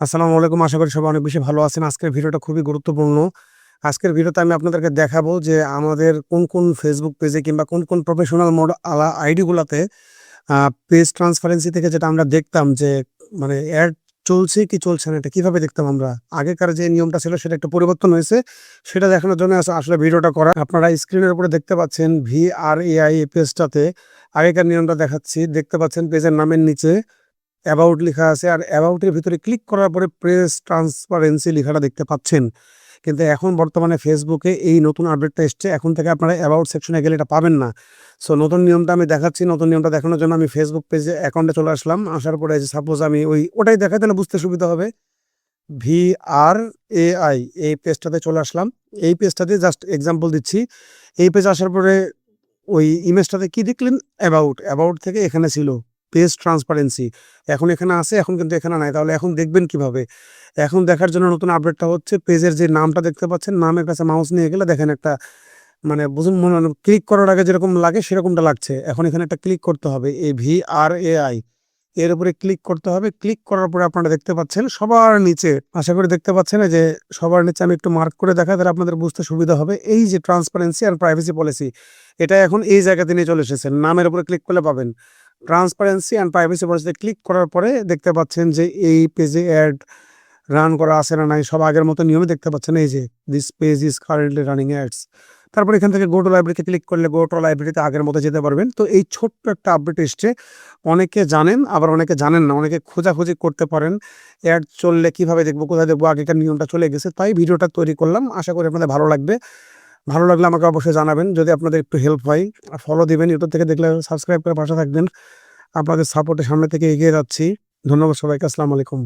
আসসালামু আলাইকুম। আশা করি সবাই অনেক বেশি ভালো আছেন। আজকের ভিডিওটা খুবই গুরুত্বপূর্ণ। আজকের ভিডিওতে আমি আপনাদেরকে দেখাবো যে আমাদের কোন Facebook পেজে কিংবা কোন প্রফেশনাল আইডি গুলাতে আ পেজ ট্রান্সপারেন্সি থেকে যেটা আমরা দেখতাম যে মানে এড চলছে কি চলছে না এটা কিভাবে দেখতাম আমরা। আগেকার যে নিয়মটা ছিল সেটা একটু পরিবর্তন হয়েছে। সেটা দেখানোর জন্য আসলে ভিডিওটা করা। আপনারা স্ক্রিনের উপরে দেখতে পাচ্ছেন VRAI এই পেজটাতে আগেকার নিয়মটা দেখাচ্ছি। দেখতে পাচ্ছেন পেজের নামের নিচে অ্যাবাউট লিখা আছে। আর অ্যাবাউট এর ভিতরে ক্লিক করার পরে প্রেস ট্রান্সপারেন্সি লেখাটা দেখতে পাচ্ছেন। কিন্তু এখন বর্তমানে Facebook এ এই নতুন আপডেটটা এসছে। এখন থেকে আপনারা অ্যাবাউট সেকশনে গেলে এটা পাবেন না। সো নতুন নিয়মটা আমি দেখাচ্ছি। নতুন নিয়মটা দেখানোর জন্য আমি Facebook পেজে অ্যাকাউন্টে চলে আসলাম। আসার পরে যে সাপোজ আমি ওটাই দেখাই তাহলে বুঝতে সুবিধা হবে। VRAI এই পেজটাতে চলে আসলাম। এই পেজটাতে জাস্ট এক্সাম্পল দিচ্ছি। এই পেজে আসার পরে ওই ইমেজটাতে কি দেখলেন? অ্যাবাউট থেকে এখানে ছিল পেজ ট্রান্সপারেন্সি। এখন এখানে আছে, এখন কিন্তু এখানে নাই। তাহলে এখন দেখবেন কিভাবে? এখন দেখার জন্য নতুন আপডেটটা হচ্ছে পেজের যে নামটা দেখতে পাচ্ছেন, নামের কাছে মাউস নিয়ে গেলে দেখেন একটা মানে বুঝুন মনে ক্লিক করার আগে যেরকম লাগে সেরকমটা লাগছে। এখন এখানে একটা ক্লিক করতে হবে। এই VRAI এর উপরে ক্লিক করতে হবে। ক্লিক করার পরে আপনারা দেখতে পাচ্ছেন সবার নিচে, আশা করি দেখতে পাচ্ছেন এই যে সবার নিচে আমি একটু মার্ক করে দেখাই তাহলে আপনাদের বুঝতে সুবিধা হবে। এই যে ট্রান্সপারেন্সি অ্যান্ড প্রাইভেসি পলিসি এটা এখন এই জায়গাতে নিয়ে চলে এসেছেন। নামের উপরে ক্লিক করলে পাবেন। ট্রান্সপারেন্সি অ্যান্ড প্রাইভেসি পলিসিতে ক্লিক করার পরে দেখতে পাচ্ছেন যে এই পেজে অ্যাড রান করা আছে না নাই সব আগের মতো নিয়মে দেখতে পাচ্ছেন। এই যে this page is currently running ads. তারপর এখান থেকে গো টু লাইব্রেরিতে ক্লিক করলে গো টু লাইব্রেরিতে আগের মতো যেতে পারবেন। তো এই ছোট্ট একটা আপডেট এসছে। অনেকে জানেন আবার অনেকে জানেন না। অনেকে খোঁজাখুঁজি করতে পারেন। অ্যাড চললে কিভাবে দেখবো, কোথায় দেখবো, আগেকার নিয়মটা চলে গেছে। তাই ভিডিওটা তৈরি করলাম। আশা করি আপনাদের ভালো লাগবে। ভালো লাগলে আমাকে অবশ্যই জানাবেন। যদি আপনাদের একটু হেল্প হয় ফলো দিবেন। ইউটিউব থেকে দেখলে সাবস্ক্রাইব করে পাশে থাকবেন। আপনাদের সাপোর্টে সামনে থেকে এগিয়ে যাচ্ছি। ধন্যবাদ সবাইকে। আসসালামু আলাইকুম।